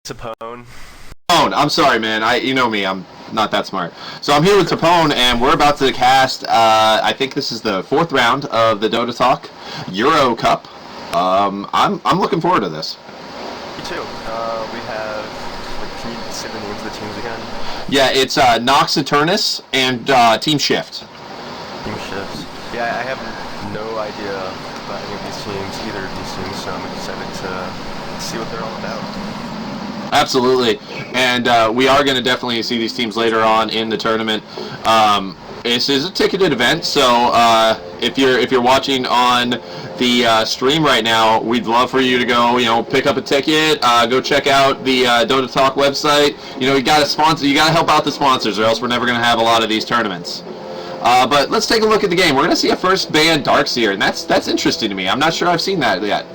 Tapone. I'm sorry, man. You know me. I'm not that smart. So I'm here with Tapone, and we're about to cast. I think this is the 4th round of the Dota Talk Euro Cup. I'm looking forward to this. Me too. We have. Can you say the names of the teams again? Yeah, it's NxEt and Team Shift. Team Shifts. Yeah, I have no idea about any of these teams, either of these teams, so I'm excited to see what they're all about. Absolutely, and we are going to definitely see these teams later on in the tournament. This is a ticketed event, so if you're watching on the stream right now, we'd love for you to go, pick up a ticket, go check out the Dota Talk website. You got to sponsor, you got to help out the sponsors, or else we're never going to have a lot of these tournaments. But let's take a look at the game. We're going to see a first ban Darkseer, and that's interesting to me. I'm not sure I've seen that yet.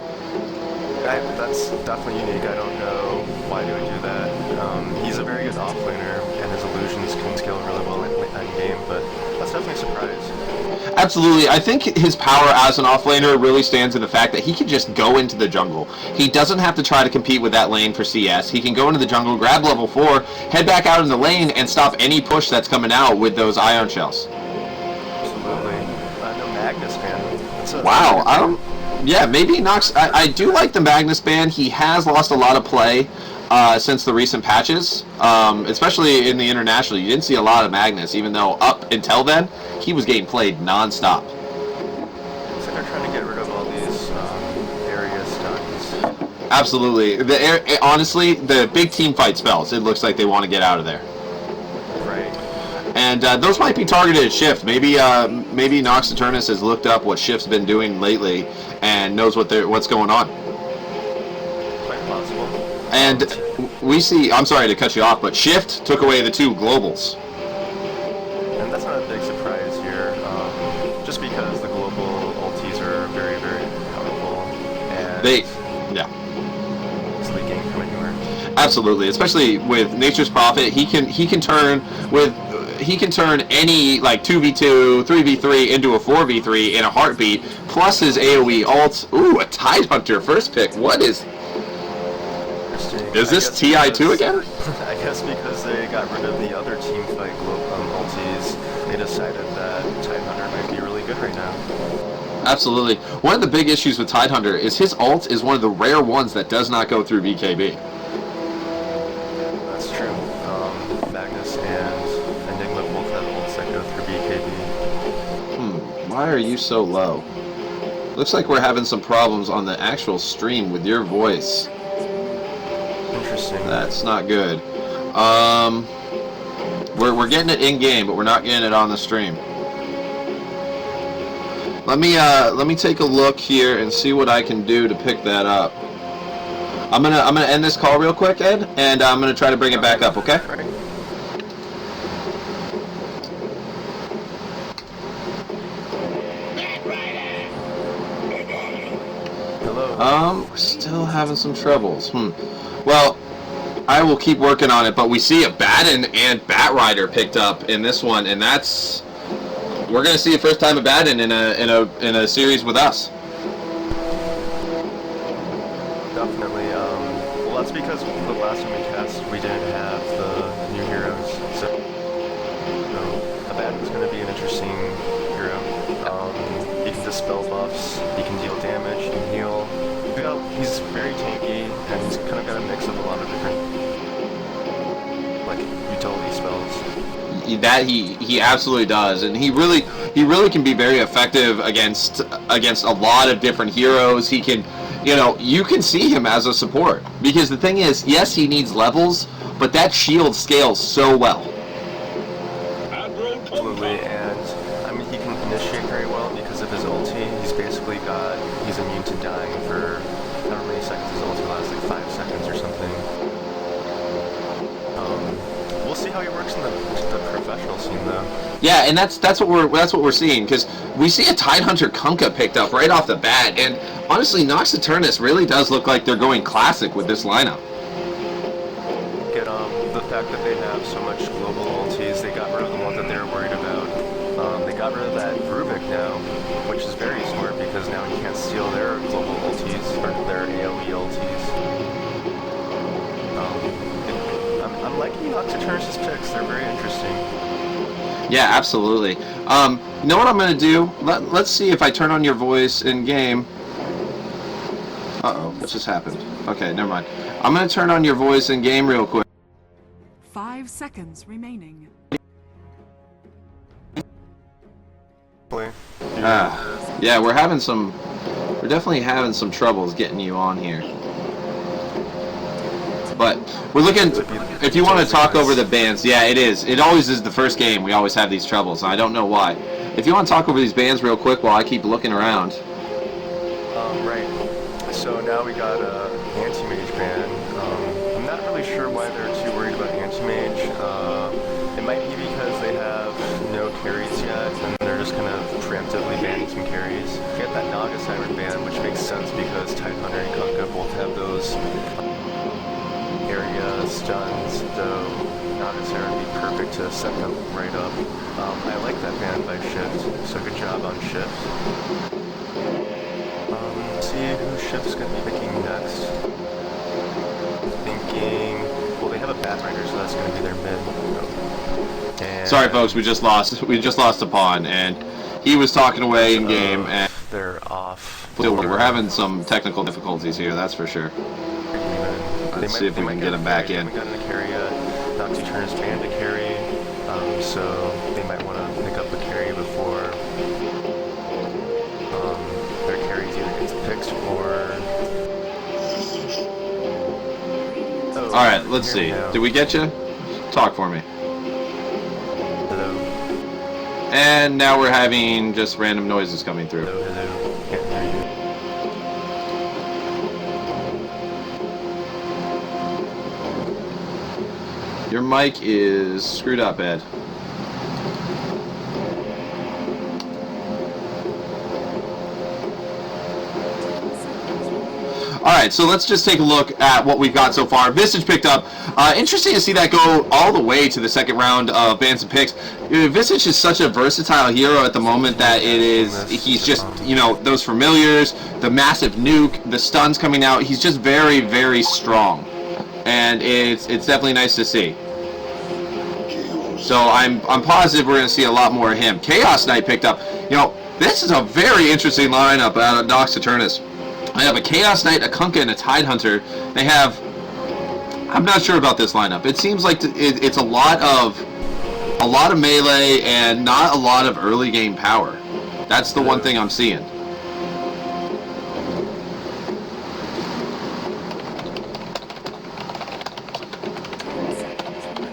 That's definitely unique. I don't know why they would do that. He's a very good offlaner, and his illusions can scale really well in game, but that's definitely a surprise. Absolutely. I think his power as an offlaner really stands in the fact that he can just go into the jungle. He doesn't have to try to compete with that lane for CS. He can go into the jungle, grab level 4, head back out in the lane, and stop any push that's coming out with those ion shells. Absolutely. No Magnus, man. Wow. Yeah, maybe Nox. I do like the Magnus ban. He has lost a lot of play since the recent patches, especially in the international. You didn't see a lot of Magnus, even though up until then, he was getting played non-stop. It's like they're trying to get rid of all these area stuns. Absolutely. Honestly, the big team fight spells, it looks like they want to get out of there. Right. And those might be targeted at Shift. Maybe NxEt has looked up what Shift's been doing lately and knows what's going on. Quite possible. And we see, I'm sorry to cut you off, but Shift took away the 2 globals. And that's not a big surprise here, just because the global ultis are very, very powerful. And easily gain from anywhere. Absolutely, especially with Nature's Prophet, he can turn any 2v2, 3v3 into a 4v3 in a heartbeat, plus his AoE ult. Ooh, a Tidehunter first pick. What is... Is this TI2 again? I guess because they got rid of the other team fight ultis, they decided that Tidehunter might be really good right now. Absolutely. One of the big issues with Tidehunter is his ult is one of the rare ones that does not go through BKB. That's true. Magnus and Enigma both have ults that go through BKB. Why are you so low? Looks like we're having some problems on the actual stream with your voice. Interesting. That's not good. We're getting it in game, but we're not getting it on the stream. Let me take a look here and see what I can do to pick that up. I'm gonna end this call real quick, Ed, and I'm gonna try to bring it back up. Okay? Right. Hello. We're still having some troubles. Well, I will keep working on it, but we see a Batten and Batrider picked up in this one, and we're gonna see the first time a Batten in a series with us. Definitely. Well, that's because the last time we cast, we didn't have the new heroes, so the Batten is going to be an interesting hero. He can dispel buffs, he can deal damage, he can heal. He's very tanky, and he's kind of got a mix of a lot of different utility spells. That he absolutely does, and he really can be very effective against a lot of different heroes. He can, you can see him as a support, because the thing is, yes, he needs levels, but that shield scales so well. Absolutely, and I mean he can initiate very well because of his ulti. He's immune to dying for how many seconds his ulti lasts, like 5 seconds or something. We'll see how he works in the professional scene, though. Yeah, and that's what we're seeing, because we see a Tidehunter Kunkka picked up right off the bat, and honestly, NxEt really does look like they're going classic with this lineup. Get the fact that they have so much global ultis, they got rid of the one that they were worried about. They got rid of that Rubik now, which is very smart because now you can't steal their global ultis or their AoE ultis. Yes, they're very interesting. Yeah, absolutely. You know what I'm going to do? Let's see if I turn on your voice in game. Uh-oh, what just happened? Okay, never mind. I'm going to turn on your voice in game real quick. 5 seconds remaining. Yeah, we're definitely having some troubles getting you on here. But we're looking, if you want to talk over the bands, yeah, it is. It always is the first game. We always have these troubles. I don't know why. If you want to talk over these bands real quick while I keep looking around. Right. So now we got a anti-mage ban. I'm not really sure why they're too worried about anti-mage. It might be because they have no carries yet, and they're just kind of preemptively banning some carries. You get that Naga Siren ban, which makes sense because Tidehunter and Kunkka both have those area stuns, though Naga Siren would be perfect to set them right up. I like that ban by Shift, so good job on Shift. Let's see who Shift's going to be picking next. Thinking, well, they have a Bat Rider, so that's going to be their mid. And Sorry, folks, we just lost a pawn, and he was talking away in game, and they're off. we're having some technical difficulties here, that's for sure. Let's see if we can get him back in. We got in the carry yet. Noxie Turner's banned to carry, so they might want to pick up a carry before their carries either gets picked or... Oh, Alright, let's see. Did we get you? Talk for me. Hello. And now we're having just random noises coming through. Hello, hello. Can't hear you. Your mic is screwed up, Ed. Alright, so let's just take a look at what we've got so far. Visage picked up. Interesting to see that go all the way to the second round of bans and picks. Visage is such a versatile hero at the moment that he's just, you know, those familiars, the massive nuke, the stuns coming out. He's just very, very strong. And it's definitely nice to see. So I'm positive we're going to see a lot more of him. Chaos Knight picked up. You know, this is a very interesting lineup out of Nox Eternus. I have a Chaos Knight, a Kunkka, and a Tidehunter. They have... I'm not sure about this lineup. It seems like it's a lot of melee and not a lot of early game power. That's the one thing I'm seeing.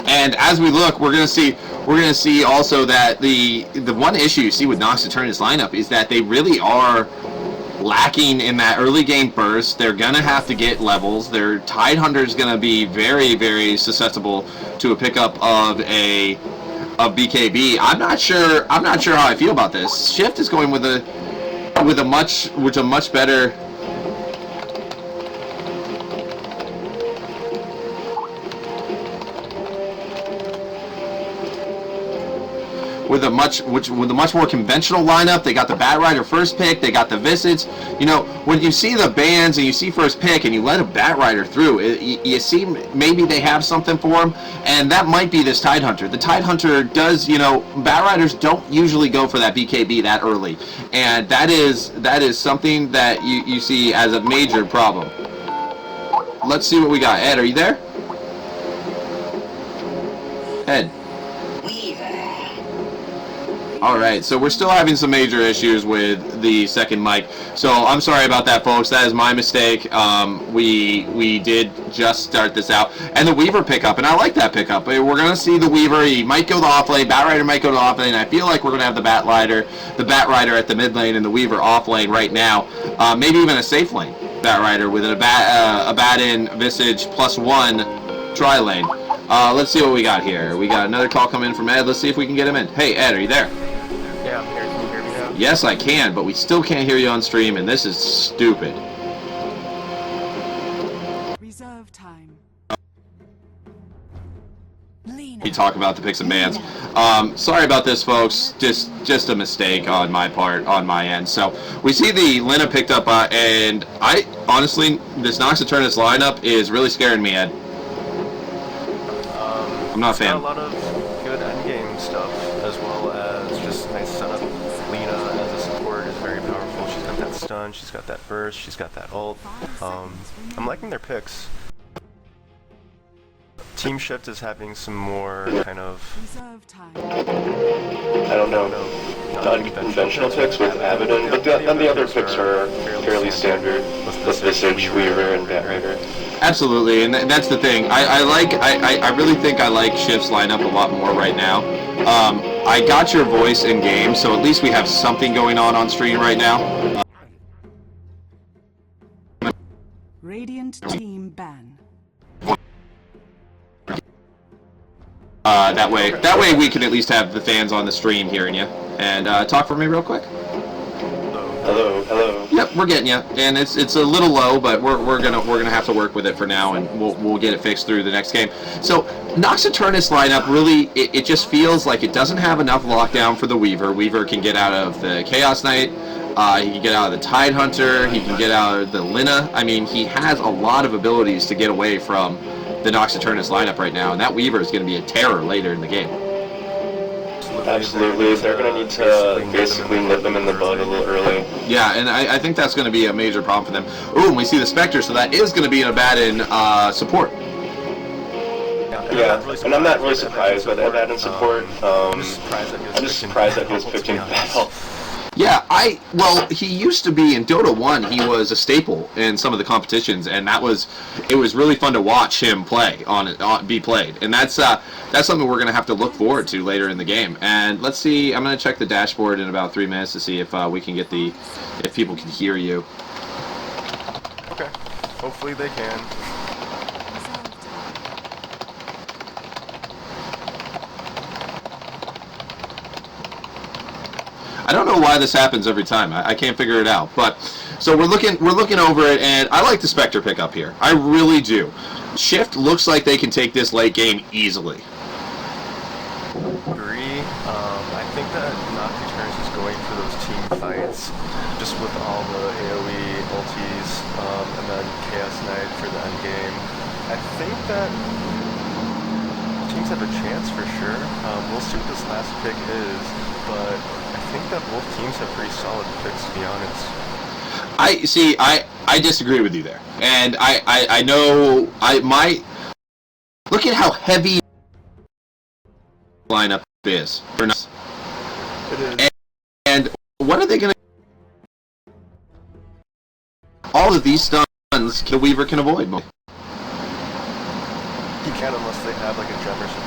And as we look, we're gonna see also that the one issue you see with Nox Eternus lineup is that they really are lacking in that early game burst. They're gonna have to get levels. Their Tidehunter is gonna be very, very susceptible to a pickup of BKB. I'm not sure how I feel about this. Shift is going with a much better. With a much more conventional lineup. They got the Bat Rider first pick. They got the Visage. You know, when you see the bands and you see first pick and you let a Bat Rider through, you see maybe they have something for him, and that might be this Tidehunter. The Tidehunter does, you know, Bat Riders don't usually go for that BKB that early, and that is something that you see as a major problem. Let's see what we got. Ed, are you there? Ed. Alright, so we're still having some major issues with the second mic. So I'm sorry about that, folks. That is my mistake. We did just start this out. And the Weaver pickup, and I like that pickup. We're going to see the Weaver. He might go to the off lane. Bat Rider might go to the off lane. I feel like we're going to have the Bat Rider at the mid lane and the Weaver off lane right now. Maybe even a safe lane Bat Rider with a bat in Visage +1 tri lane. Let's see what we got here. We got another call coming in from Ed. Let's see if we can get him in. Hey, Ed, are you there? Yeah, I'm here. Can you hear me now? Yes, I can, but we still can't hear you on stream, and this is stupid. Reserve time. You talk about the picks and bans. Sorry about this, folks. Just a mistake on my part, on my end. So we see the Lina picked up, and I honestly, this Nox Eternus lineup is really scaring me, Ed. I'm not a It's got fan. a lot of good endgame stuff, as well as just nice setup. Lena as a support is very powerful. She's got that stun, she's got that burst, she's got that ult. I'm liking their picks. Team Shift is having some more kind of, Reserve time. I don't know, unconventional picks with Abaddon, but then the other picks are fairly standard with Visage, Weaver, and Batrider. Absolutely, and that's the thing. I really think I like Shift's lineup a lot more right now. I got your voice in game, so at least we have something going on stream right now. Radiant team ban. That way we can at least have the fans on the stream hearing you. And talk for me real quick. Hello. Yep, we're getting you, and it's a little low, but we're gonna have to work with it for now, and we'll get it fixed through the next game. So NxEt's lineup really it just feels like it doesn't have enough lockdown for the Weaver. Weaver can get out of the Chaos Knight, he can get out of the Tide Hunter, he can get out of the Lina. I mean, he has a lot of abilities to get away from the NxEt lineup right now, and that Weaver is going to be a terror later in the game. Absolutely, they're going to need to basically nip them in the bud a little early. Yeah, and I think that's going to be a major problem for them. Ooh, and we see the Spectre, so that is going to be an Abaddon support. Yeah, and I'm not really surprised by the Abaddon support. I'm just surprised that he was picked in battle. Yeah, well, he used to be in Dota 1. He was a staple in some of the competitions, and it was really fun to watch him play be played, and that's something we're gonna have to look forward to later in the game. And let's see, I'm gonna check the dashboard in about 3 minutes to see if we can get if people can hear you. okay, hopefully they can. I don't know why this happens every time. I can't figure it out. But so we're looking over it, and I like the Spectre pickup here. I really do. Shift looks like they can take this late game easily. Agree. I think that NxEt is going for those team fights, just with all the AoE ultis, and then Chaos Knight for the end game. I think that teams have a chance for sure. We'll see what this last pick is, but I think that both teams have pretty solid picks, to be honest. I disagree with you there, and I know look at how heavy lineup is for us. It is. And what are they going to? All of these stuns the Weaver can avoid. You can, unless they have like a gem or something.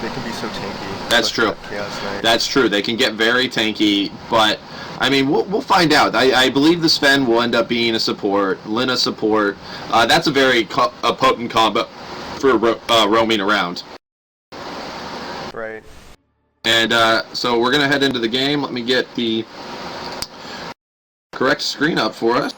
They can be so tanky. That's true. Chaos Knight. That's true. They can get very tanky, but I mean, we'll find out. I believe the Sven will end up being a support, Lina support. That's a very potent combo for roaming around. Right. And so we're gonna head into the game. Let me get the correct screen up for us.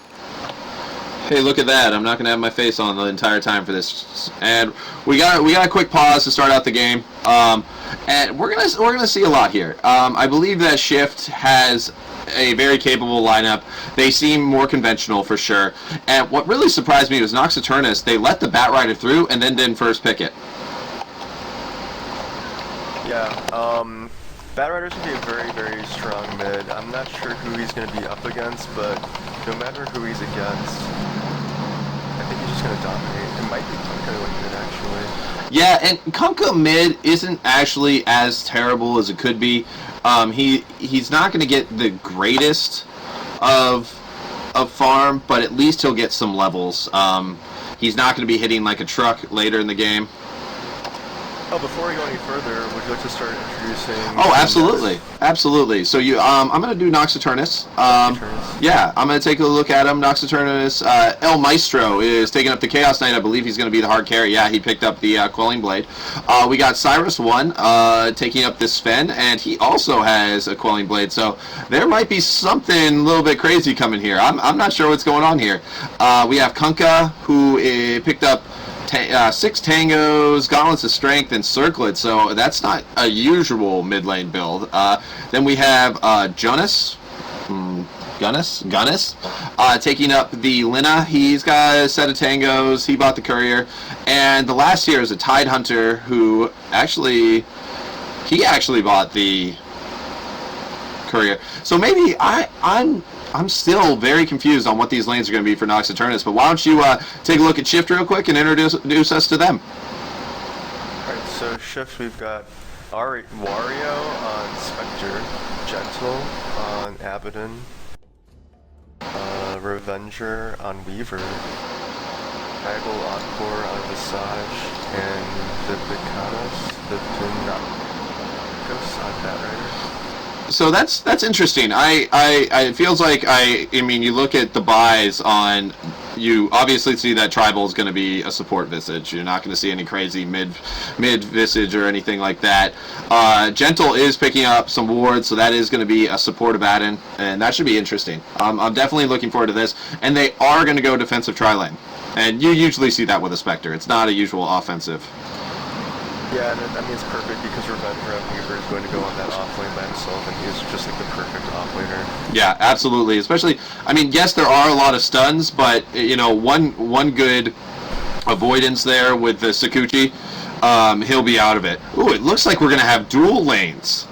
Hey, look at that! I'm not gonna have my face on the entire time for this, and we got a quick pause to start out the game, and we're gonna see a lot here. I believe that Shift has a very capable lineup. They seem more conventional for sure. And what really surprised me was NxEt. They let the Batrider through and then didn't first pick it. Yeah. Batrider's gonna be a very, very strong mid. I'm not sure who he's gonna be up against, but no matter who he's against, I think he's just gonna dominate. It might be Kunkka like mid, actually. Yeah, and Kunkka mid isn't actually as terrible as it could be. He's not going to get the greatest of farm, but at least he'll get some levels. He's not going to be hitting like a truck later in the game. Oh, before we go any further, would you like to start introducing... Oh, absolutely. Absolutely. So I'm going to do NxEt. Yeah, I'm going to take a look at him. NxEt. El Maestro is taking up the Chaos Knight. I believe he's going to be the hard carry. Yeah, he picked up the Quelling Blade. We got Cyrus1 taking up this Sven, and he also has a Quelling Blade. So there might be something a little bit crazy coming here. I'm not sure what's going on here. We have Kunkka, who picked up 6 Tangos, Gauntlets of Strength, and Circlet, so that's not a usual mid lane build. Then we have Jonas. Gunnis, taking up the Lina. He's got a set of tangos. He bought the courier, and the last here is a Tide Hunter who actually bought the courier. So maybe I'm still very confused on what these lanes are going to be for Nox Eternus. But why don't you take a look at Shift real quick and introduce us to them? Alright, so Shift, we've got Wario on Spectre, Gentle on Abaddon, Revenger on Weaver, Bagel Encore on Visage, and Vipinakos on Batrider. So that's interesting. It feels like I mean, you look at the buys on, you obviously see that Tribal is going to be a support Visage. You're not going to see any crazy mid Visage or anything like that. Gentle is picking up some wards, so that is going to be a support of Abaddon, and that should be interesting. I'm definitely looking forward to this, and they are going to go defensive tri-lane, and you usually see that with a Spectre. It's not a usual offensive. Yeah, and I mean, it's perfect because Revenger on Weaver is going to go on that offlane by himself, and he's just like the perfect offlaner. Yeah, absolutely. Especially, I mean, yes, there are a lot of stuns, but you know, one good avoidance there with the Sakuchi, he'll be out of it. Ooh, it looks like we're gonna have dual lanes.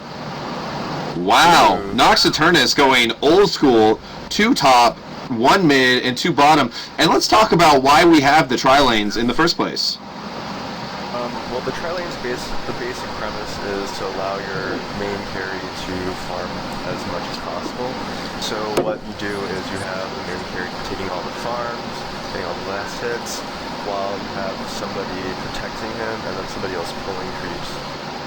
Wow, Ooh. Nox Eternus going old school, 2 top, 1 mid, and 2 bottom. And let's talk about why we have the tri-lanes in the first place. Well, the tri-lane's the basic premise is to allow your main carry to farm as much as possible. So what you do is you have the main carry taking all the farms, getting all the last hits, while you have somebody protecting him and then somebody else pulling creeps.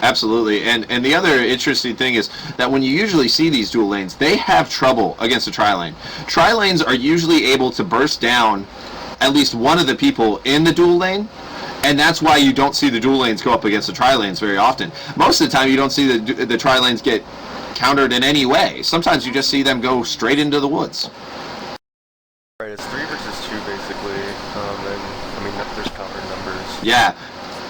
Absolutely, and the other interesting thing is that when you usually see these dual lanes, they have trouble against a tri-lane. Tri-lanes are usually able to burst down at least one of the people in the dual lane, and that's why you don't see the dual lanes go up against the tri-lanes very often. Most of the time, you don't see the tri-lanes get countered in any way. Sometimes you just see them go straight into the woods. Right, it's 3 versus 2 basically, and I mean, there's power in numbers. Yeah.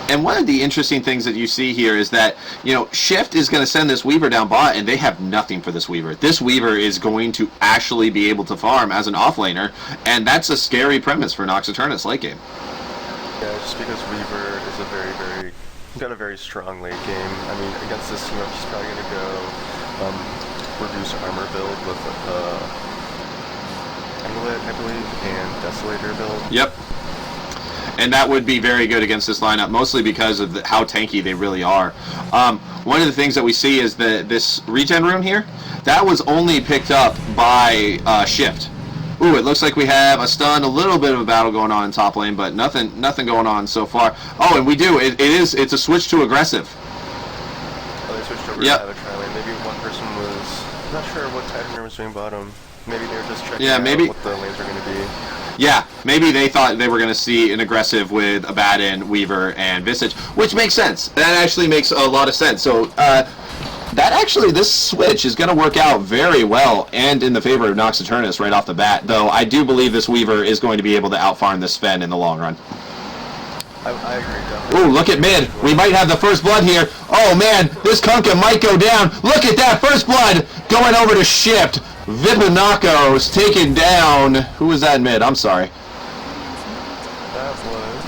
And one of the interesting things that you see here is that, you know, Shift is going to send this Weaver down bot, and they have nothing for this Weaver. This Weaver is going to actually be able to farm as an offlaner, and that's a scary premise for Nox Eternus late game. Yeah, just because Weaver is he's got a very strong late game. I mean, against this team, he's probably going to go reduce armor build with Amulet, I believe, and Desolator build. Yep. And that would be very good against this lineup, mostly because of how tanky they really are. One of the things that we see is this regen rune here, that was only picked up by Shift. Ooh, it looks like we have a stun, a little bit of a battle going on in top lane, but nothing going on so far. Oh, and we do. It's a switch to aggressive. Oh, they switched over Yep. to have a tri-lane. Maybe one person was not sure what Titan was doing bottom. Maybe they were just checking out what the lanes were going to be. Yeah, maybe they thought they were going to see an aggressive with Abaddon, Weaver, and Visage, which makes sense. That actually makes a lot of sense. So, this switch is going to work out very well and in the favor of Nox Eternus right off the bat, though I do believe this Weaver is going to be able to outfarm this Sven in the long run. I agree, definitely. Ooh, look at mid. We might have the first blood here. Oh, man, this Kunkka might go down. Look at that first blood going over to Shift. Vipinakos taken down. Who was that in mid? I'm sorry. That was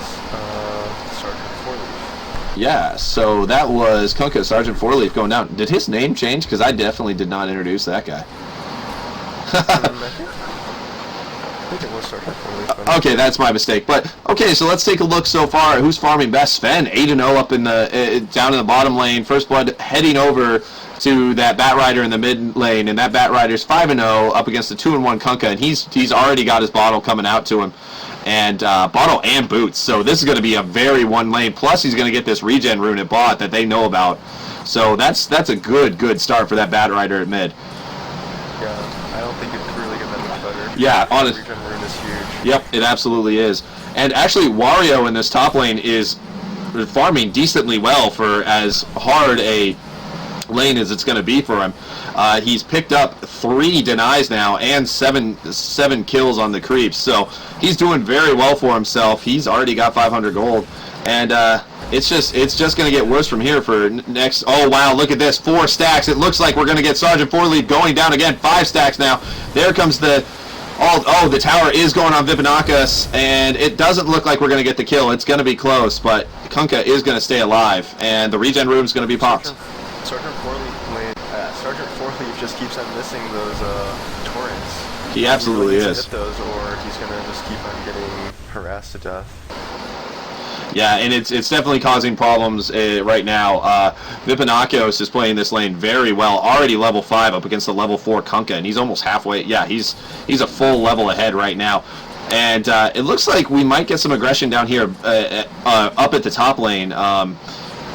Sergeant Fourleaf. Yeah, so that was Kunkka, Sergeant Fourleaf going down. Did his name change? Because I definitely did not introduce that guy. I think it was Sergeant Fourleaf. Okay, that's my mistake. But okay, so let's take a look so far. Who's farming best? Sven, 8-0 up in the down in the bottom lane. First blood heading over to that Batrider in the mid lane, and that Batrider's 5-0 up against the 2-1 Kunkka, and he's already got his bottle coming out to him, and bottle and boots. So this is going to be a very one lane. Plus, he's going to get this regen rune at bot that they know about. So that's a good start for that Batrider at mid. Yeah, I don't think it could really get that much better. Yeah, honest. Regen rune is huge. Yep, it absolutely is. And actually, Wario in this top lane is farming decently well for as hard a lane as it's going to be for him. He's picked up 3 denies now and 7 kills on the creeps, so he's doing very well for himself. He's already got 500 gold, and It's just going to get worse from here for next. Oh, wow, look at this. 4 stacks. It looks like we're going to get Sergeant Forleaf going down again. 5 stacks now. There comes the... Oh, the tower is going on Vipanakas, and it doesn't look like we're going to get the kill. It's going to be close, but Kunkka is going to stay alive, and the regen room is going to be popped. Sergeant Forleaf just keeps on missing those torrents. He absolutely really is. Hit those, or he's going to just keep on getting harassed to death. Yeah, and it's definitely causing problems right now. Vipanakos is playing this lane very well, already level 5 up against the level 4 Kunkka, and he's almost halfway. Yeah, he's a full level ahead right now. And it looks like we might get some aggression down here up at the top lane.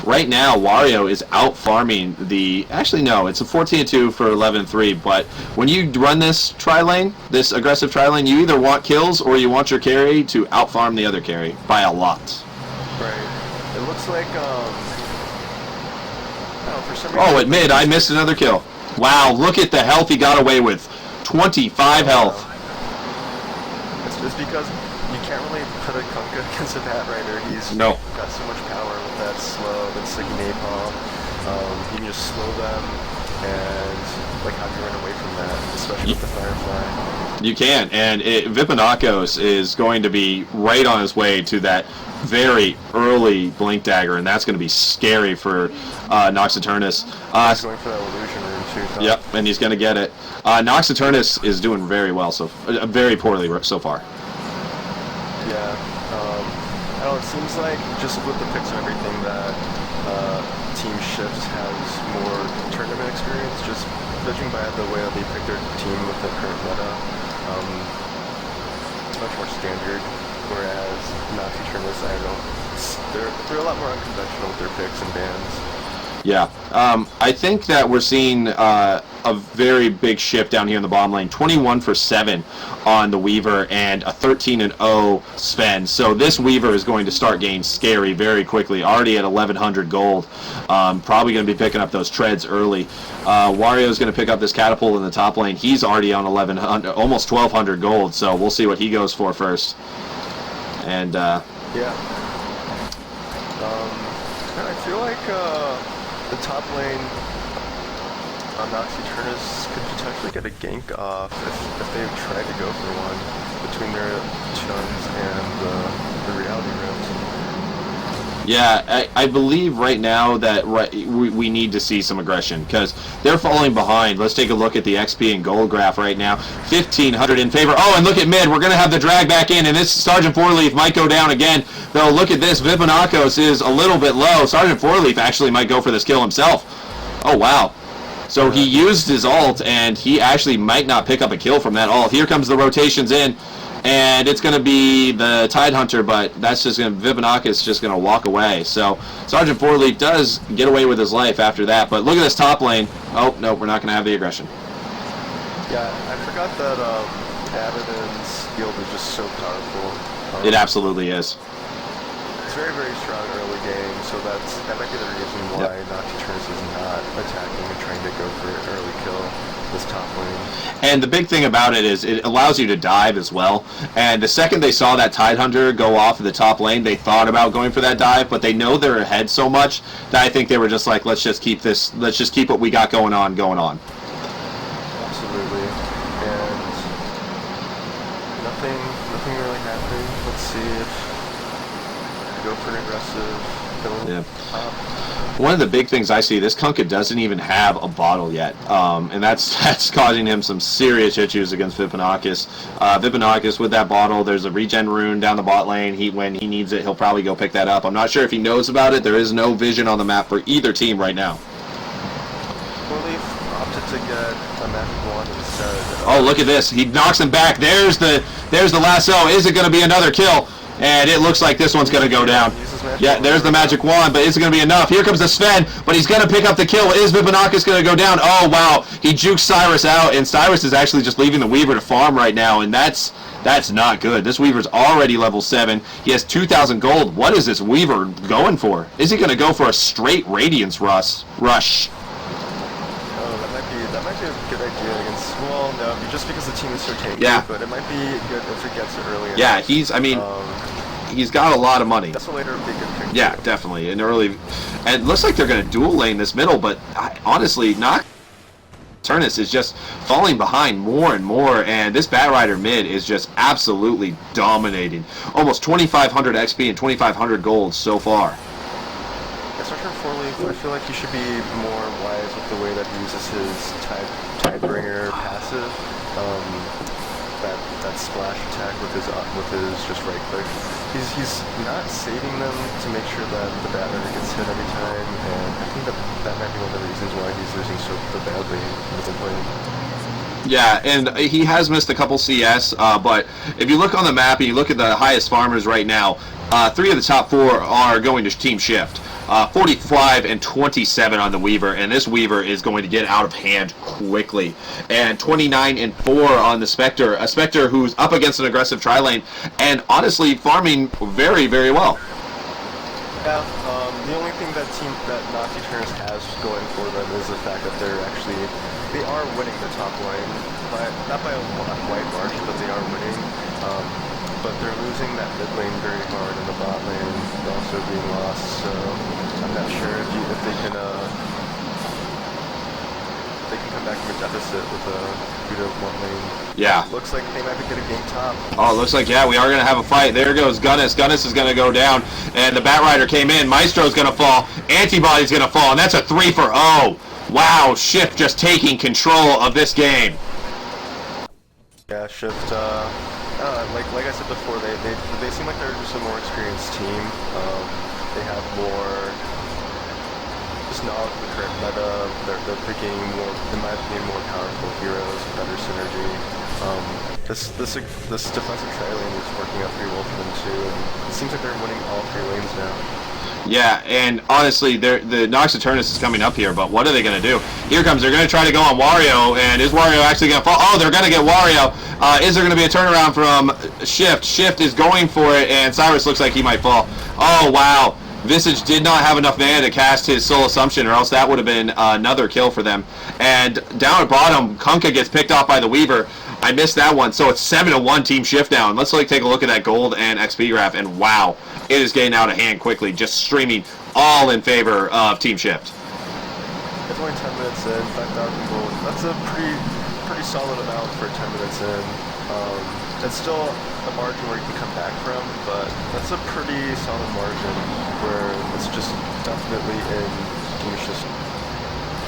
Right now, Wario is out farming the... Actually, no, it's a 14-2 for 11-3, but when you run this tri-lane, this aggressive tri-lane, you either want kills or you want your carry to out-farm the other carry by a lot. Right. It looks like, for some reason... Oh, at mid, I missed another kill. Wow, look at the health he got away with. 25 health. It's because you can't really put a Kunkka against a Bat Rider. He's got so much power with that slow, that's like napalm. You can just slow them, and like how do you run away from that, especially with the Firefly? You can, and Vipanakos is going to be right on his way to that very early Blink Dagger, and that's going to be scary for Nox Eternus. He's going for that illusion room too. Yep, and he's going to get it. Nox Eternus is doing very well, very poorly so far. Yeah, I don't know, it seems like just with the picks and everything that Team Shift has more tournament experience, just judging by the way that they pick their team with the current meta. It's much more standard, whereas Nazi Turnus, I don't know, they're a lot more unconventional with their picks and bans. Yeah, I think that we're seeing a very big shift down here in the bottom lane. 21 for 7 on the Weaver and a 13-0 Sven. So this Weaver is going to start getting scary very quickly. Already at 1,100 gold. Probably going to be picking up those treads early. Wario is going to pick up this catapult in the top lane. He's already on 1,100, almost 1,200 gold. So we'll see what he goes for first. And yeah, I feel like the top lane on Noxy Turnus could potentially get a gank off if they tried to go for one between their Chuns and the reality rooms. Yeah, I believe right now that we need to see some aggression because they're falling behind. Let's take a look at the XP and gold graph right now. 1,500 in favor. Oh, and look at mid. We're going to have the drag back in, and this Sergeant Forleaf might go down again. Though, look at this. Vipanakos is a little bit low. Sergeant Forleaf actually might go for this kill himself. Oh, wow. So he used his ult, and he actually might not pick up a kill from that ult. Here comes the rotations in. And it's going to be the Tide Hunter, but that's just going to... Vipanakis is just going to walk away. So Sergeant Forleaf does get away with his life after that. But look at this top lane. Oh, no, we're not going to have the aggression. Yeah, I forgot that Abaddon's field is just so powerful. It absolutely is. It's very strong early game, so that might be the reason why Noxy Turnus is not attacking and trying to go for an early kill this top lane. And the big thing about it is it allows you to dive as well. And the second they saw that Tide Hunter go off of the top lane, they thought about going for that dive, but they know they're ahead so much that I think they were just like, let's just keep what we got going on. Absolutely. And nothing really happening. Let's see if go for an aggressive kill. Yeah. One of the big things I see, this Kunkka doesn't even have a bottle yet, and that's causing him some serious issues against Vipanakis. Vipanakis with that bottle, there's a regen rune down the bot lane. When he needs it, he'll probably go pick that up. I'm not sure if he knows about it. There is no vision on the map for either team right now. Forleaf opted to get a magic wand instead. Oh, look at this. He knocks him back. There's the lasso. Is it going to be another kill? And it looks like this one's going to go down. Yeah, there's the magic wand, but is it going to be enough? Here comes the Sven, but he's going to pick up the kill. Is Vipanakis going to go down? Oh, wow. He jukes Cyrus out, and Cyrus is actually just leaving the Weaver to farm right now, and that's not good. This Weaver's already level 7. He has 2,000 gold. What is this Weaver going for? Is he going to go for a straight Radiance rush? That might be a good idea against... Well, no, just because the team is so tanky, yeah. But it might be good if it gets it early enough. Yeah, he's got a lot of money. That's a later big good pick. Yeah, definitely. An early, and it looks like they're going to dual lane this middle, but honestly, Nocturnus is just falling behind more and more, and this Batrider mid is just absolutely dominating. Almost 2,500 XP and 2,500 gold so far. Especially for 4-leaf, I feel like he should be more wise with the way that he uses his Tidebringer passive. That splash attack with his just right click. He's not saving them to make sure that the Batrider gets hit every time, and I think that might be one of the reasons why he's losing so badly in the lane. Yeah, and he has missed a couple CS, but if you look on the map and you look at the highest farmers right now, 3 of the top 4 are going to Team Shift. 45 and 27 on the Weaver, and this Weaver is going to get out of hand quickly. And 29 and 4 on the Spectre, a Spectre who's up against an aggressive tri-lane, and honestly farming very, very well. Yeah, the only thing that Nocturnus has going for them is the fact that they are winning the top lane, not by a wide margin, but they are winning. But they're losing that mid lane very hard, and the bot lane is also being lost. So I'm not sure if they can come back from a deficit with a good one lane. Yeah. Looks like they might be getting game top. Oh, it looks like, yeah, we are going to have a fight. There goes Gunnis. Gunnis is going to go down, and the Batrider came in. Maestro's going to fall. Antibody's going to fall, and that's a 3 for 0. Wow, Shift just taking control of this game. Yeah, Shift, like I said before, they seem like they're just a more experienced team. They have more just knowledge of the current meta. They're picking more, in my opinion, more powerful heroes, better synergy. This defensive tri-lane is working out pretty well for them too, and it seems like they're winning all 3 lanes now. Yeah, and honestly, the Nox Eternus is coming up here, but what are they going to do? Here comes, they're going to try to go on Wario, and is Wario actually going to fall? Oh, they're going to get Wario. Is there going to be a turnaround from Shift? Shift is going for it, and Cyrus looks like he might fall. Oh, wow. Visage did not have enough mana to cast his Soul Assumption, or else that would have been another kill for them. And down at bottom, Kunkka gets picked off by the Weaver. I missed that one, so it's 7-1 Team Shift now. And let's take a look at that gold and XP graph, and wow, it is getting out of hand quickly, just streaming all in favor of Team Shift. It's only 10 minutes in, 5,000 gold. That's a pretty solid amount for 10 minutes in. It's still a margin where you can come back from, but that's a pretty solid margin where it's just definitely in Team Shift's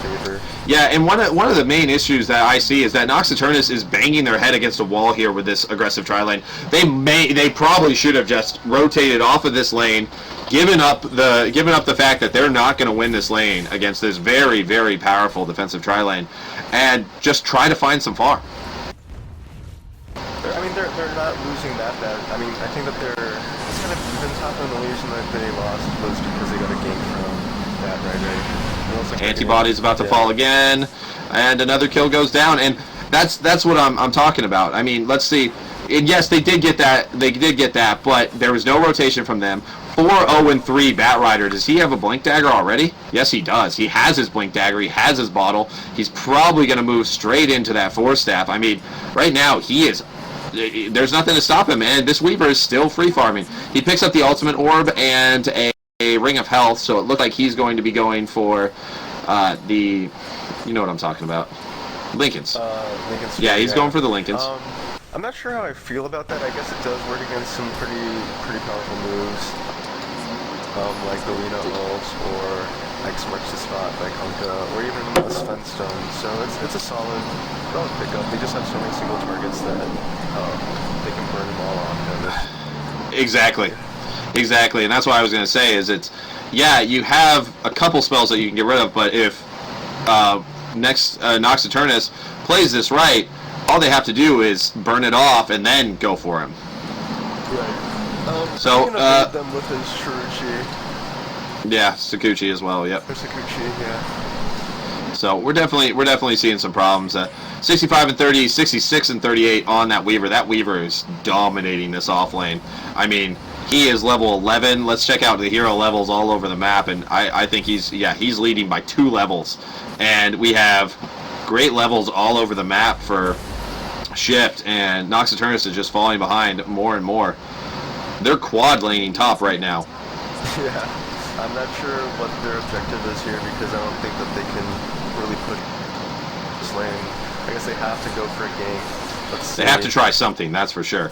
favor. Yeah, and one of the main issues that I see is that Nox Eternus is banging their head against a wall here with this aggressive tri-lane. They probably should have just rotated off of this lane, given up the fact that they're not going to win this lane against this very, very powerful defensive tri-lane, and just try to find some farm. I mean, they're not losing that bad. I mean, I think that it's kind of even top, and the only reason that they lost was because they got a gank from that right. Antibody's about to fall again, and another kill goes down, and that's what I'm talking about. I mean, let's see. And yes, they did get that, but there was no rotation from them. 4-0-3 Batrider. Does he have a Blink Dagger already? Yes, he does. He has his Blink Dagger. He has his bottle. He's probably going to move straight into that 4-staff. I mean, right now, there's nothing to stop him, and this Weaver is still free farming. He picks up the Ultimate Orb and a Ring of Health, so it looked like he's going to be going for you know what I'm talking about. Lincolns. Lincoln's yeah, he's going for the Lincolns. I'm not sure how I feel about that. I guess it does work against some pretty powerful moves, like the Lena ult or X marks the spot by Kunkka, or even the Sven Stone. So it's a solid pickup. They just have so many single targets that they can burn them all off. Exactly, and that's what I was going to say. You have a couple spells that you can get rid of, but if Nox Eternus plays this right, all they have to do is burn it off and then go for him. Right. So I'm gonna beat them with his Shuruchi. Yeah, Sakuchi as well. Yep. Or Sakuchi, yeah. So we're definitely seeing some problems. 65 and 30, 66 and 38 on that Weaver. That Weaver is dominating this off lane. I mean, he is level 11. Let's check out the hero levels all over the map, and I think he's leading by 2 levels. And we have great levels all over the map for Shift, and Nox Eternus is just falling behind more and more. They're quad laning top right now. Yeah, I'm not sure what their objective is here because I don't think that they can really put this lane. I guess they have to go for a gank. Let's see. They have to try something, that's for sure.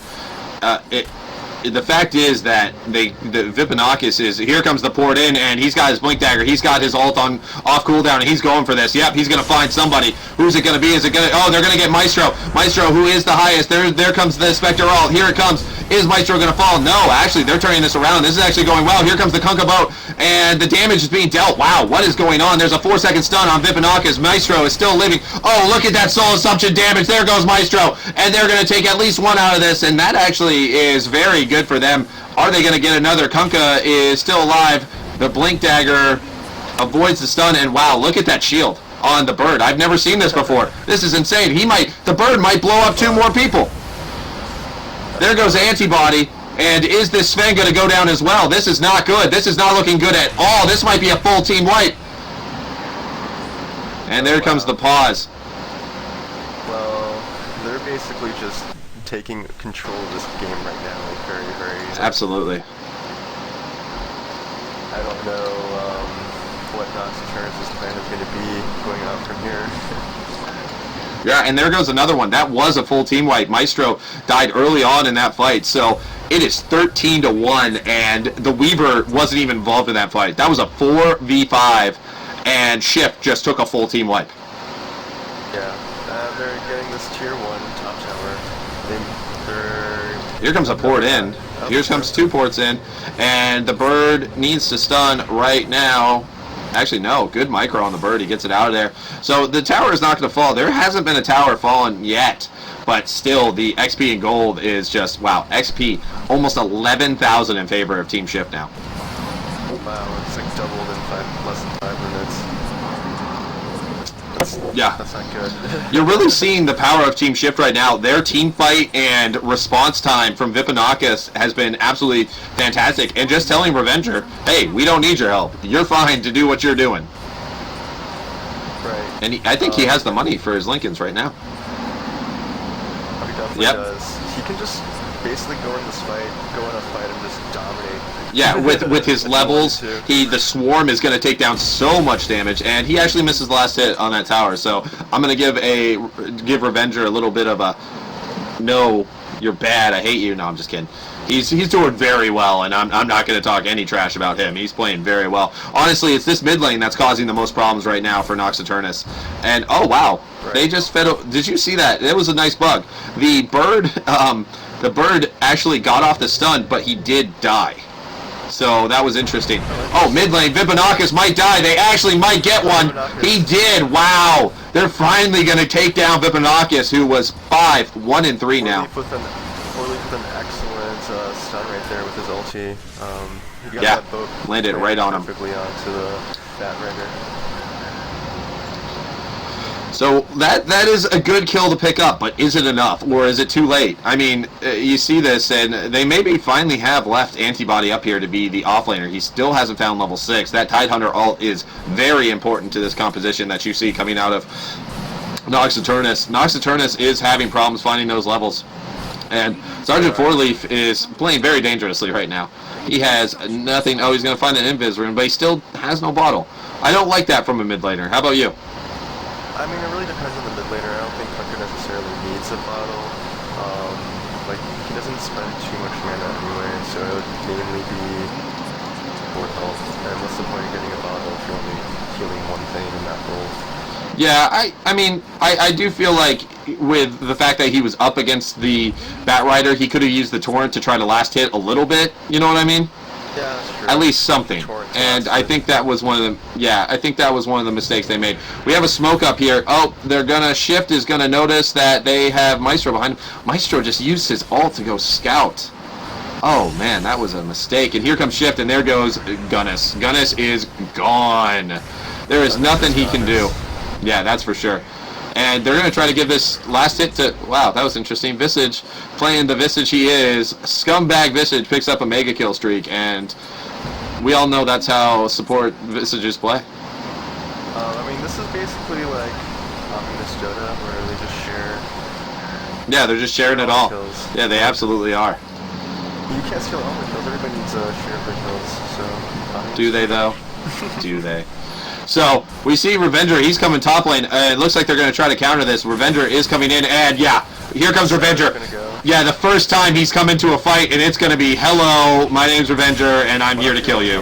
The fact is that the Vipinakis is, here comes the port in, and he's got his Blink Dagger, he's got his ult on off cooldown, and he's going for this. Yep, he's going to find somebody. Who's it going to be? Is it going to, oh, they're going to get Maestro. Maestro, who is the highest? There comes the Spectre ult. Here it comes. Is Maestro going to fall? No, actually, they're turning this around. This is actually going well. Here comes the Kunkka boat, and the damage is being dealt. Wow, what is going on? There's a 4-second stun on Vipinakis. Maestro is still living. Oh, look at that soul assumption damage. There goes Maestro, and they're going to take at least one out of this, and that actually is very good for them. Are they going to get another? Kunkka is still alive. The Blink Dagger avoids the stun, and wow, look at that shield on the bird. I've never seen this before. This is insane. The bird might blow up 2 more people. There goes Antibody, and is this Sven going to go down as well? This is not good. This is not looking good at all. This might be a full team wipe. And there comes the pause. Well, they're basically just taking control of this game right now, like very, very... Absolutely. I don't know what NxEt's plan is going to be going out from here. Yeah, and there goes another one. That was a full team wipe. Maestro died early on in that fight, so it is 13-1, and the Weaver wasn't even involved in that fight. That was a 4v5, and Shift just took a full team wipe. Yeah, they're getting this tier 1 top tower. Here comes a port in. Here comes 2 ports in, and the bird needs to stun right now. Actually, no. Good micro on the bird. He gets it out of there. So the tower is not going to fall. There hasn't been a tower fallen yet. But still, the XP in gold is just, wow. XP, almost 11,000 in favor of Team Shift now. Wow, it's like doubled in less than 5 minutes. That's not good. You're really seeing the power of Team Shift right now. Their team fight and response time from Vipinakis has been absolutely fantastic. And just telling Revenger, hey, we don't need your help. You're fine to do what you're doing. Right. And I think he has the money for his Lincolns right now. He definitely does. He can just basically go in a fight and just dominate. Yeah, with his levels, the swarm is going to take down so much damage, and he actually misses the last hit on that tower. So I'm going to give Revenger a little bit of a, no, you're bad, I hate you. No, I'm just kidding. He's doing very well, and I'm not going to talk any trash about him. He's playing very well. Honestly, it's this mid lane that's causing the most problems right now for NxEt. And oh wow, they just fed. Did you see that? It was a nice bug. The bird actually got off the stun, but he did die. So that was interesting. Oh, mid lane, Vipinakis might die. They actually might get one. He did. Wow. They're finally going to take down Vipinakis, who was 1-3 now. Orleaf with an excellent stun right there with his ulti. He got that boat landed right on him. Perfectly onto the Batrigger. So that is a good kill to pick up, but is it enough, or is it too late? I mean, you see this, and they maybe finally have left Antibody up here to be the offlaner. He still hasn't found level 6. That Tidehunter ult is very important to this composition that you see coming out of NxEt. NxEt is having problems finding those levels, and Sergeant Fourleaf is playing very dangerously right now. He has nothing. Oh, he's going to find an invis rune, but he still has no bottle. I don't like that from a mid laner. How about you? I mean, it really depends on the mid laner. I don't think Kunkka necessarily needs a bottle. Like, he doesn't spend too much mana anyway, so it would mainly be more health. And what's the point of getting a bottle if you're only healing one thing in that role? Yeah, I mean, I do feel like with the fact that he was up against the Batrider, he could have used the Torrent to try to last hit a little bit. You know what I mean? Yeah, that's true. At least something. And I think that was one of the mistakes they made. We have a smoke up here. Oh, Shift is gonna notice that they have Maestro behind him. Maestro just used his ult to go scout. Oh man, that was a mistake. And here comes Shift, and there goes Gunnis. Gunnis is gone. There is nothing he can do. Yeah, that's for sure. And they're going to try to give this last hit to... Wow, that was interesting. Visage, playing the Visage he is. Scumbag Visage picks up a mega kill streak, and we all know that's how support Visages play. I mean, this is basically like Optimus Joda, where they just share... Yeah, they're just sharing it all. Yeah, they absolutely are. You can't steal all the kills. Everybody needs a share of their kills. So. Do they though? Do they? So we see Revenger. He's coming top lane. It looks like they're going to try to counter this. Revenger is coming in, and yeah, here comes Revenger. Yeah, the first time he's come into a fight, and it's going to be, hello, my name's Revenger, and I'm here to kill you.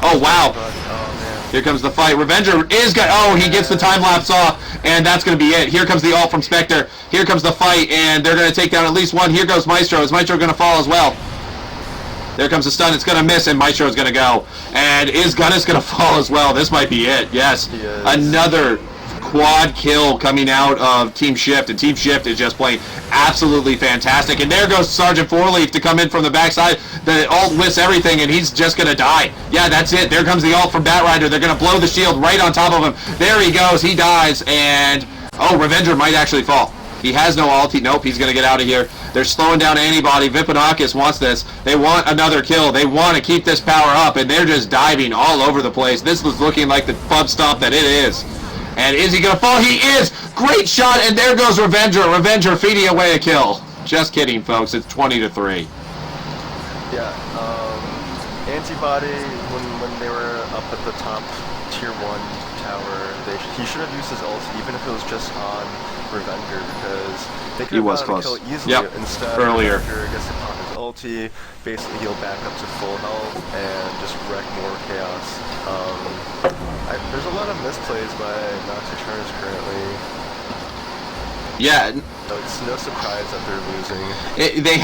Oh wow. Here comes the fight. Revenger is going. Oh, he gets the time lapse off, and that's going to be it. Here comes the ult from Spectre. Here comes the fight, and they're going to take down at least one. Here goes Maestro. Is Maestro going to fall as well? There comes the stun. It's going to miss, and Maestro is going to go. And is Gunnis going to fall as well? This might be it. Yes. Another quad kill coming out of Team Shift, and Team Shift is just playing absolutely fantastic. And there goes Sergeant Fourleaf to come in from the backside. The ult whiffs everything, and he's just going to die. Yeah, that's it. There comes the ult from Batrider. They're going to blow the shield right on top of him. There he goes. He dies, and oh, Revenger might actually fall. He has no ulti. Nope, he's going to get out of here. They're slowing down Antibody. Vipanakis wants this. They want another kill. They want to keep this power up, and they're just diving all over the place. This was looking like the pub stomp that it is. And is he going to fall? He is! Great shot, and there goes Revenger. Revenger feeding away a kill. Just kidding, folks. It's 20-3. Yeah, Antibody, when they were up at the top tier 1 tower, he should have used his ult, even if it was just on Revenger, because they could have gotten a kill easily. Yep. Instead, Earlier. Revenger gets to pop his ulti, basically he'll back up to full health, and just wreck more chaos. There's a lot of misplays by Nox Eternus currently. Yeah. So it's no surprise that they're losing. They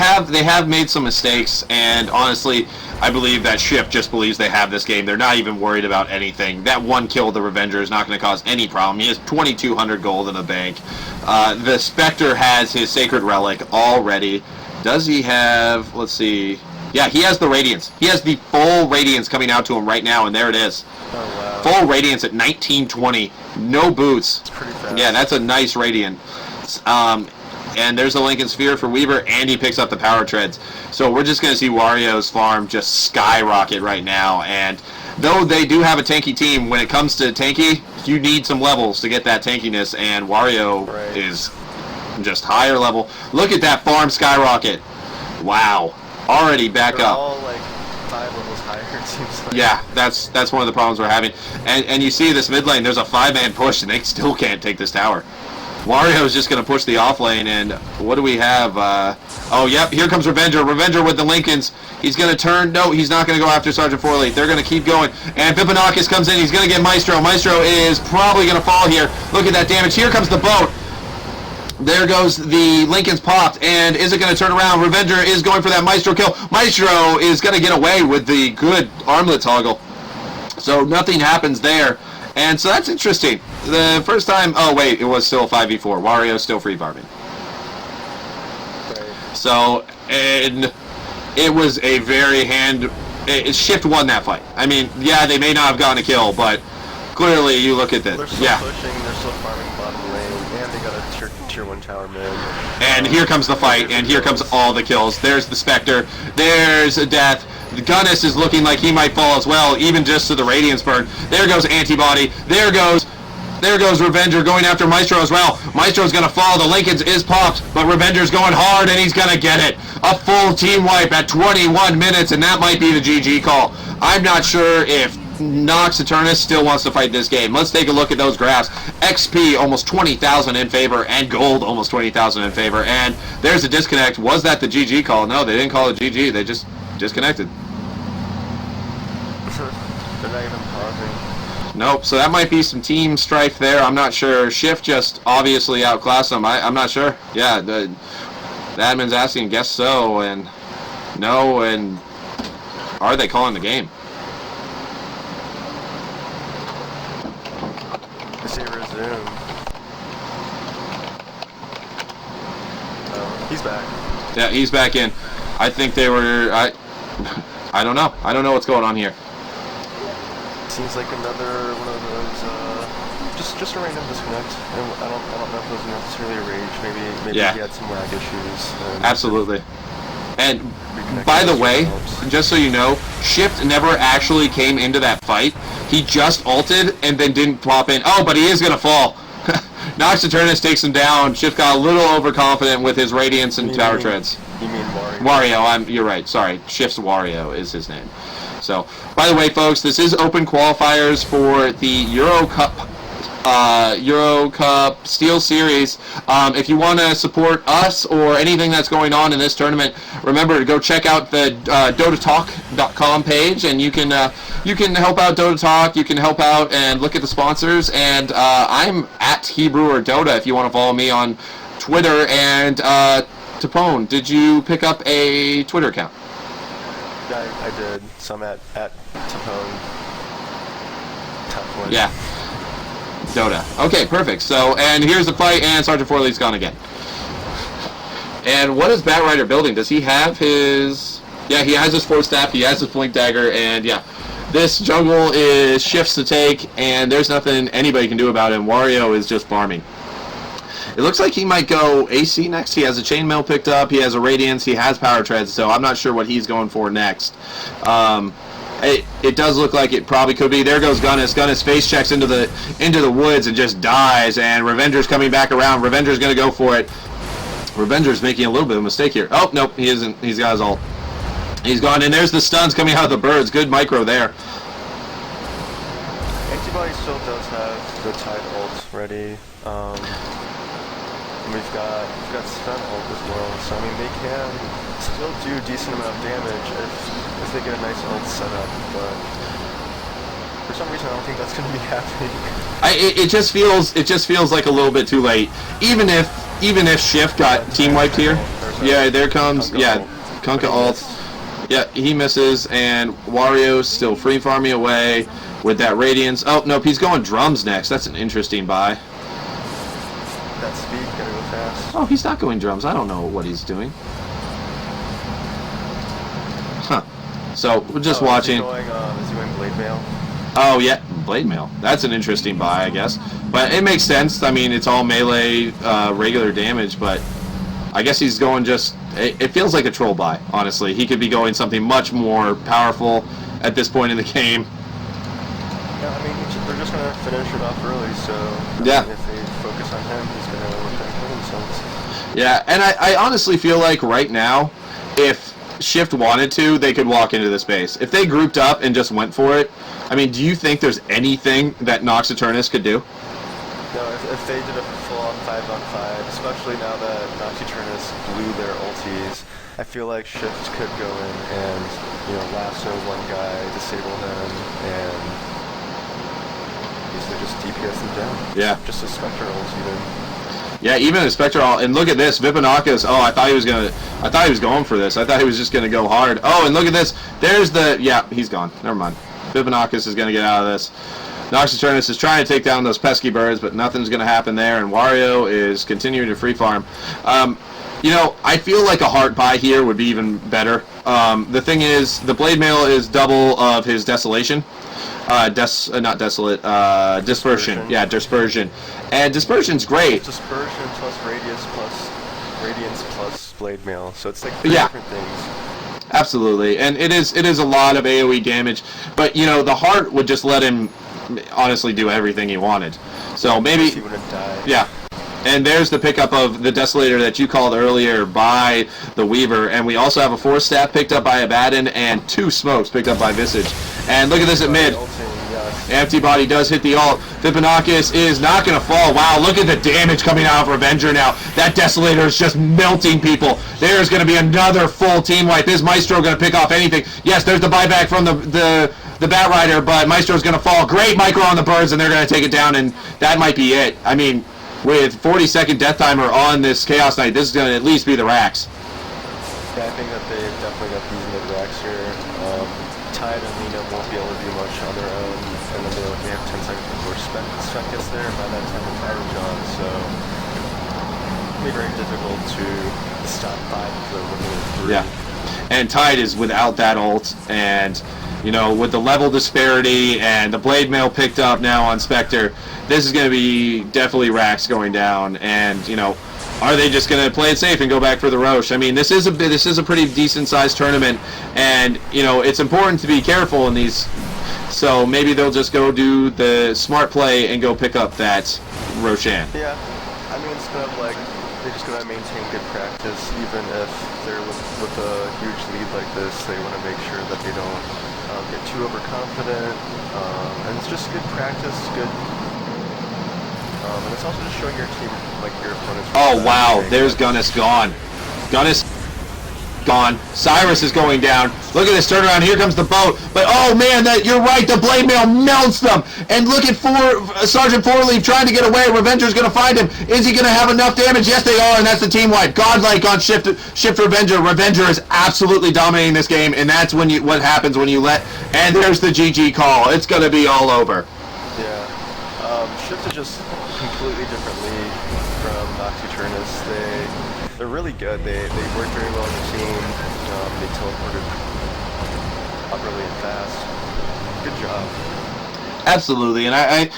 have made some mistakes, and honestly, I believe that Shift just believes they have this game. They're not even worried about anything. That one kill of the Revenger is not going to cause any problem. He has 2,200 gold in the bank. The Spectre has his Sacred Relic already. Does he have, let's see, yeah, he has the Radiance. He has the full Radiance coming out to him right now, and there it is. Oh, wow. Full Radiance at 1920. No boots. It's pretty fast. Yeah, that's a nice Radiant. And there's a Lincoln Sphere for Weaver, and he picks up the Power Treads. So we're just going to see Wario's farm just skyrocket right now. And though they do have a tanky team, when it comes to tanky, you need some levels to get that tankiness, and Wario is just higher level. Look at that farm skyrocket. Wow. Already back They're up. all like 5 levels higher, it seems like. Yeah, that's one of the problems we're having. And you see this mid lane, there's a 5-man push, and they still can't take this tower. Wario's just going to push the off lane, and what do we have? Oh, yep, here comes Revenger. Revenger with the Lincolns. He's going to turn. No, he's not going to go after Sergeant Fourleaf. They're going to keep going. And Vipanakis comes in. He's going to get Maestro. Maestro is probably going to fall here. Look at that damage. Here comes the boat. There goes the Lincoln's popped, and is it going to turn around? Revenger is going for that Maestro kill. Maestro is going to get away with the good armlet toggle. So nothing happens there. And so that's interesting. The first time, oh wait, it was still 5v4. Wario still free farming. Right. So, and it was a very Shift won that fight. I mean, yeah, they may not have gotten a kill, but clearly you look at They're this. still Yeah. pushing, they're still farming bottom lane, and they got a tier 1 tower mid. And here comes the fight, and here comes all the kills. There's the Spectre. There's a death. The Gunnis is looking like he might fall as well, even just to the Radiance burn. There goes Antibody. There goes Revenger going after Maestro as well. Maestro's going to fall. The Lincolns is popped, but Revenger's going hard, and he's going to get it. A full team wipe at 21 minutes, and that might be the GG call. I'm not sure if Nox Eternus still wants to fight this game. Let's take a look at those graphs. XP almost 20,000 in favor, and gold almost 20,000 in favor. And there's a disconnect. Was that the GG call? No, they didn't call it GG. They just disconnected. They're not even pausing. Nope, so that might be some team strife there. I'm not sure. Shift just obviously outclassed them. I'm not sure. Yeah, the admin's asking, guess so, and no, and are they calling the game? I say resume. Oh, he's back. Yeah, he's back in. I think they were. I don't know. I don't know what's going on here. Seems like another one of those, just a random disconnect. And I don't know if it was necessarily a rage. Maybe Yeah. he had some lag issues. Absolutely. And by the way, just so you know, Shift never actually came into that fight. He just ulted and then didn't pop in. Oh, but he is going to fall. Nox Eternus takes him down. Shift got a little overconfident with his Radiance and Tower Treads. You mean Wario? Wario, you're right. Sorry, Shift's Wario is his name. So, by the way, folks, this is open qualifiers for the Euro Cup Steel Series. If you want to support us or anything that's going on in this tournament, remember to go check out the DotaTalk.com page, and you can help out Dota Talk. You can help out and look at the sponsors. And I'm at Hebrew or Dota if you want to follow me on Twitter. And Tapone, did you pick up a Twitter account? Yeah, I did. So I'm at Tapone. Top one. Yeah. Dota. Okay, perfect. So, and here's the fight, and Sergeant Forley's gone again. And what is Bat Rider building? Does he have his... Yeah, he has his Force Staff, he has his Blink Dagger, and yeah. This jungle is Shift's to take, and there's nothing anybody can do about it, and Wario is just farming. It looks like he might go AC next. He has a Chainmail picked up, he has a Radiance, he has Power Treads, so I'm not sure what he's going for next. It does look like it probably could be. There goes Gunnis. Gunnis face checks into the woods and just dies, and Revenger's coming back around. Revenger's going to go for it. Revenger's making a little bit of a mistake here. Oh, nope, he isn't. He's got his ult. He's gone, and there's the stuns coming out of the birds. Good micro there. Antibody still does have the Tide ult ready. We've got stun ult as well, so I mean they can still do a decent amount of damage if they get a nice ult set up, but for some reason I don't think that's going to be happening. It just feels like a little bit too late. Even if Shift got team wiped here. Yeah, there comes Kunkka ult. Yeah, he misses, and Wario's still free farming away with that Radiance. Oh nope, he's going drums next. That's an interesting buy. That speed, gotta go fast. Oh, he's not going drums. I don't know what he's doing. Huh. So, we're just watching. Is he going Blade Mail? Oh, yeah. Blade Mail. That's an interesting buy, I guess. But it makes sense. I mean, it's all melee, regular damage, but I guess he's going just... It feels like a troll buy, honestly. He could be going something much more powerful at this point in the game. Yeah, I mean, they're just going to finish it off early, so... Yeah. I mean, if they focus on him, he's going to kill themselves. Yeah, and I honestly feel like right now, if Shift wanted to, they could walk into the space. If they grouped up and just went for it, I mean, do you think there's anything that Nox Eternus could do? No, if they did a full-on 5-on-5, especially now that Nox Eternus blew their ultis, I feel like Shift could go in and, lasso one guy, disable him, and easily just DPS them down. Yeah. Just a Spectre ult even. Yeah, even a Spectre ult. And look at this, Vipanakas. Oh, I thought he was going for this. I thought he was just gonna go hard. Oh, and look at this. There's the he's gone. Never mind. Vipanakas is gonna get out of this. Nox Eternus is trying to take down those pesky birds, but nothing's going to happen there, and Wario is continuing to free farm. I feel like a heart buy here would be even better. The thing is, the Blade Mail is double of his Desolation. Not Desolate, Dispersion. Yeah, Dispersion. And Dispersion's great. Dispersion plus Radiance plus Blade Mail, so it's like three different things. Absolutely, and it is a lot of AoE damage, but the heart would just let him honestly do everything he wanted. So maybe he wouldn't die. Yeah. And there's the pickup of the Desolator that you called earlier by the Weaver, and we also have a Force Staff picked up by Abaddon and 2 smokes picked up by Visage. And look at this at mid. Antibody does hit the ult. Vipanakas is not going to fall. Wow, look at the damage coming out of Revenger now. That Desolator is just melting people. There's going to be another full team wipe. Is Maestro going to pick off anything? Yes, there's the buyback from the Bat Rider, but Maestro's going to fall. Great micro on the birds, and they're going to take it down, and that might be it. I mean, with 40-second death timer on this Chaos Knight, this is going to at least be the racks. Yeah, I think that they definitely got these mid-racks here. Tide and Lena won't be able to do much on their own, and then they have 10 seconds before Spec gets there. By that time, the Tide is gone, so it'll be very difficult to stop 5 of the limited 3. Yeah, and Tide is without that ult, and with the level disparity and the Blade Mail picked up now on Spectre, this is going to be definitely racks going down, and are they just going to play it safe and go back for the Roche? I mean, this is a pretty decent sized tournament, and it's important to be careful in these So maybe they'll just go do the smart play and go pick up that Roshan. Yeah, I mean, it's kind of like they just gotta maintain good practice, even if they're with a huge lead like this. They want to make sure that they don't get too overconfident, and it's just good practice, good. And it's also just showing your team, like your opponents. Oh wow, there's Gunnis gone. Gunnis gone. Cyrus is going down. Look at this turnaround. Here comes the boat. But oh man, you're right. The blade mail melts them. And look at Sergeant Fourleaf trying to get away. Revenger's going to find him. Is he going to have enough damage? Yes, they are, and that's the team wipe. Godlike on shift Revenger. Revenger is absolutely dominating this game, and that's what happens when you let. And there's the GG call. It's going to be all over. Yeah. Shift is just completely different league from Nocturnus. They're really good. They work very well as a team. They teleported properly and fast. Good job. Absolutely, and I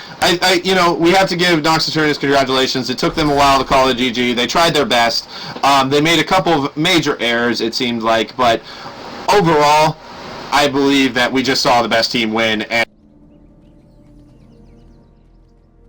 we have to give Nox Eternus congratulations. It took them a while to call it GG. They tried their best. They made a couple of major errors, it seemed like, but overall, I believe that we just saw the best team win. And